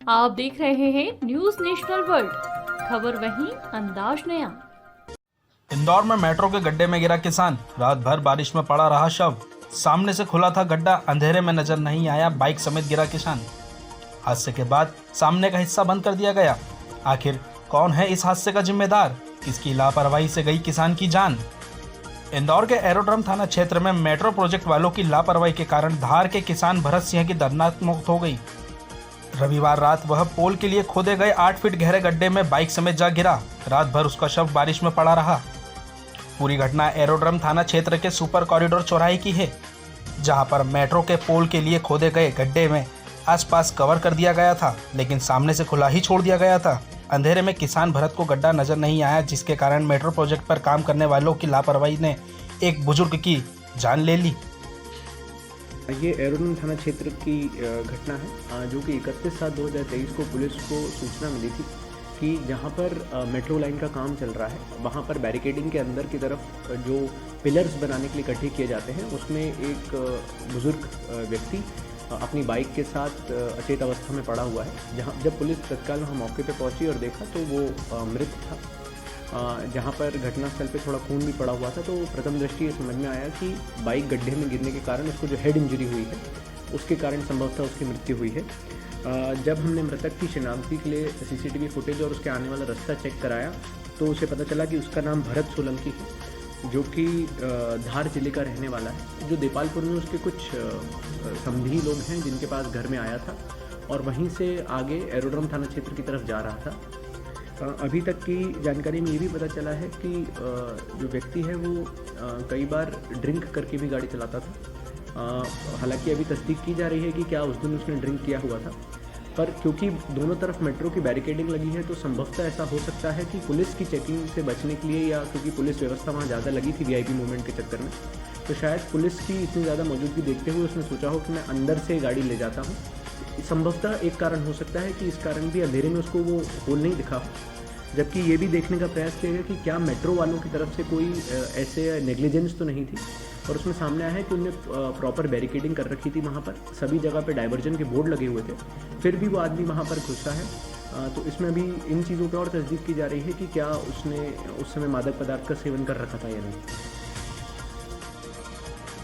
आप देख रहे हैं न्यूज नेशनल वर्ल्ड, खबर वहीं अंदाज नया। इंदौर में मेट्रो के गड्ढे में गिरा किसान, रात भर बारिश में पड़ा रहा शव। सामने से खुला था गड्ढा, अंधेरे में नजर नहीं आया, बाइक समेत गिरा किसान। हादसे के बाद सामने का हिस्सा बंद कर दिया गया। आखिर कौन है इस हादसे का जिम्मेदार? किसकी लापरवाही से गई किसान की जान? इंदौर के एरोड्रम थाना क्षेत्र में मेट्रो प्रोजेक्ट वालों की लापरवाही के कारण धार के किसान भरत सिंह की दर्दनाक मौत हो गई। रविवार रात वह पोल के लिए खोदे गए 8 फीट गहरे गड्ढे में बाइक समेत जा गिरा। रात भर उसका शव बारिश में पड़ा रहा। पूरी घटना एरोड्रम थाना क्षेत्र के सुपर कॉरिडोर चौराहे की है, जहां पर मेट्रो के पोल के लिए खोदे गए गड्ढे में आसपास कवर कर दिया गया था, लेकिन सामने से खुला ही छोड़ दिया गया था। अंधेरे में किसान भरत को गड्ढा नजर नहीं आया, जिसके कारण मेट्रो प्रोजेक्ट पर काम करने वालों की लापरवाही ने एक बुजुर्ग की जान ले ली। ये एरोड्रम थाना क्षेत्र की घटना है, जो कि 31/7/2023 को पुलिस को सूचना मिली थी कि जहाँ पर मेट्रो लाइन का काम चल रहा है, वहाँ पर बैरिकेडिंग के अंदर की तरफ जो पिलर्स बनाने के लिए इकट्ठे किए जाते हैं, उसमें एक बुजुर्ग व्यक्ति अपनी बाइक के साथ अचेत अवस्था में पड़ा हुआ है। जब पुलिस तत्काल वहाँ मौके पर पहुँची और देखा तो वो मृत था। जहाँ पर घटनास्थल पे थोड़ा खून भी पड़ा हुआ था, तो प्रथम दृष्टि ये समझ में आया कि बाइक गड्ढे में गिरने के कारण उसको जो हेड इंजरी हुई है, उसके कारण संभवतः उसकी मृत्यु हुई है। जब हमने मृतक की शिनाख्ती के लिए सीसीटीवी फुटेज और उसके आने वाला रास्ता चेक कराया, तो उसे पता चला कि उसका नाम भरत सोलंकी है, जो कि धार जिले का रहने वाला है। जो देपालपुर में उसके कुछ समधी लोग हैं जिनके पास घर में आया था, और वहीं से आगे एरोड्रम थाना क्षेत्र की तरफ जा रहा था। अभी तक की जानकारी में ये भी पता चला है कि जो व्यक्ति है वो कई बार ड्रिंक करके भी गाड़ी चलाता था। हालांकि अभी तस्दीक की जा रही है कि क्या उस दिन उसने ड्रिंक किया हुआ था, पर क्योंकि दोनों तरफ मेट्रो की बैरिकेडिंग लगी है, तो संभवतः ऐसा हो सकता है कि पुलिस की चेकिंग से बचने के लिए, या क्योंकि पुलिस व्यवस्था वहाँ ज़्यादा लगी थी वीआईपी मूवमेंट के चक्कर में, तो शायद पुलिस की इतनी ज़्यादा मौजूदगी देखते हुए उसने सोचा हो कि मैं अंदर से गाड़ी ले जाता हूँ। संभवतः एक कारण हो सकता है कि इस कारण भी अंधेरे में उसको वो होल नहीं दिखा हो। जबकि ये भी देखने का प्रयास किया गया कि क्या मेट्रो वालों की तरफ से कोई ऐसे नेग्लिजेंस तो नहीं थी, और उसमें सामने आया है कि उनने प्रॉपर बैरिकेडिंग कर रखी थी। वहाँ पर सभी जगह पे डाइवर्जन के बोर्ड लगे हुए थे, फिर भी वो आदमी वहाँ पर घुसा है। तो इसमें अभी इन चीज़ों पर और तस्दीक की जा रही है कि क्या उसने उस समय मादक पदार्थ का सेवन कर रखा था या नहीं।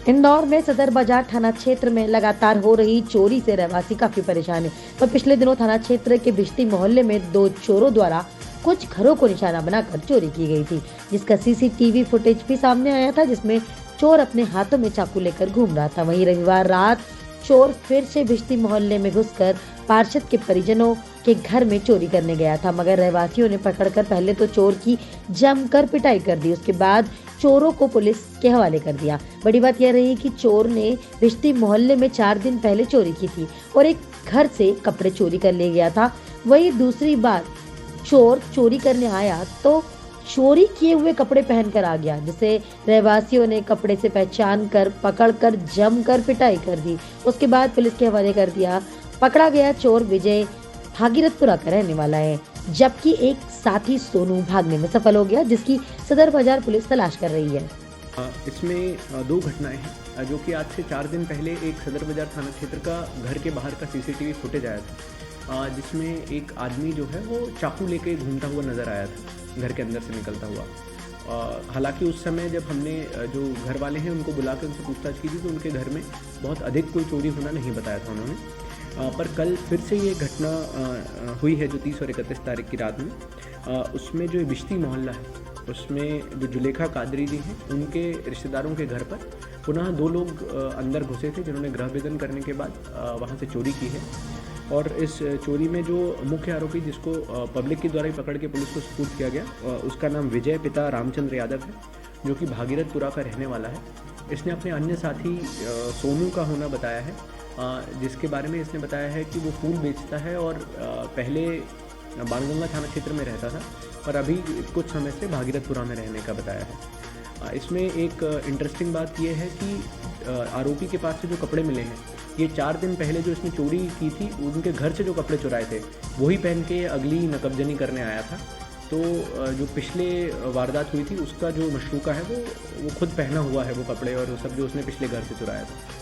इंदौर में सदर बाजार थाना क्षेत्र में लगातार हो रही चोरी से रहवासी काफी परेशान है। पर पिछले दिनों थाना क्षेत्र के बिश्ती मोहल्ले में 2 चोरों द्वारा कुछ घरों को निशाना बनाकर चोरी की गई थी, जिसका सीसीटीवी फुटेज भी सामने आया था, जिसमें चोर अपने हाथों में चाकू लेकर घूम रहा था। वहीं रविवार रात चोर फिर से बिश्ती मोहल्ले में घुसकर पार्षद के परिजनों के घर में चोरी करने गया था, मगर रहवासियों ने पकड़कर पहले तो चोर की जमकर पिटाई कर दी, उसके बाद चोरों को पुलिस के हवाले कर दिया। बड़ी बात यह रही कि चोर ने बिश्ती मोहल्ले में 4 दिन पहले चोरी की थी और एक घर से कपड़े चोरी कर ले गया था। वहीं दूसरी बार चोर चोरी करने आया तो चोरी किए हुए कपड़े पहनकर आ गया, जिसे रहवासियों ने कपड़े से पहचान कर पकड़कर जमकर पिटाई कर दी। उसके बाद पुलिस के हवाले कर दिया। पकड़ा गया चोर विजय भागीरथपुरा का रहने वाला है, जबकि एक साथी सोनू भागने में सफल हो गया, जिसकी सदर बाजार पुलिस तलाश कर रही है। इसमें 2 घटनाएं हैं, जो कि आज से 4 दिन पहले एक सदर बाजार थाना क्षेत्र का घर के बाहर का सीसीटीवी फुटेज आया था, जिसमें एक आदमी जो है वो चाकू लेके घूमता हुआ नजर आया था, घर के अंदर से निकलता हुआ। हालांकि उस समय जब हमने जो घर वाले हैं उनको बुला कर उनसे पूछताछ की थी, तो उनके घर में बहुत अधिक कोई चोरी होना नहीं बताया था उन्होंने। पर कल फिर से ये घटना हुई है, जो 30 और 31 तारीख की रात में। उसमें जो बिश्ती मोहल्ला है, उसमें जो जुलेखा कादरी जी हैं, उनके रिश्तेदारों के घर पर पुनः 2 लोग अंदर घुसे थे, जिन्होंने गृह भेदन करने के बाद वहाँ से चोरी की है। और इस चोरी में जो मुख्य आरोपी, जिसको पब्लिक के द्वारा ही पकड़ के पुलिस को सुपुर्द किया गया, उसका नाम विजय पिता रामचंद्र यादव है, जो कि भागीरथपुरा का रहने वाला है। इसने अपने अन्य साथी सोनू का होना बताया है, जिसके बारे में इसने बताया है कि वो फूल बेचता है और पहले बाणगंगा थाना क्षेत्र में रहता था, पर अभी कुछ समय से भागीरथपुरा में रहने का बताया है। इसमें एक इंटरेस्टिंग बात यह है कि आरोपी के पास से जो कपड़े मिले हैं, ये 4 दिन पहले जो इसने चोरी की थी, उनके घर से जो कपड़े चुराए थे वही पहन के अगली नकबजनी करने आया था। तो जो पिछले वारदात हुई थी उसका जो मशरूका है वो खुद पहना हुआ है वो कपड़े और वो सब, जो उसने पिछले घर से चुराया था।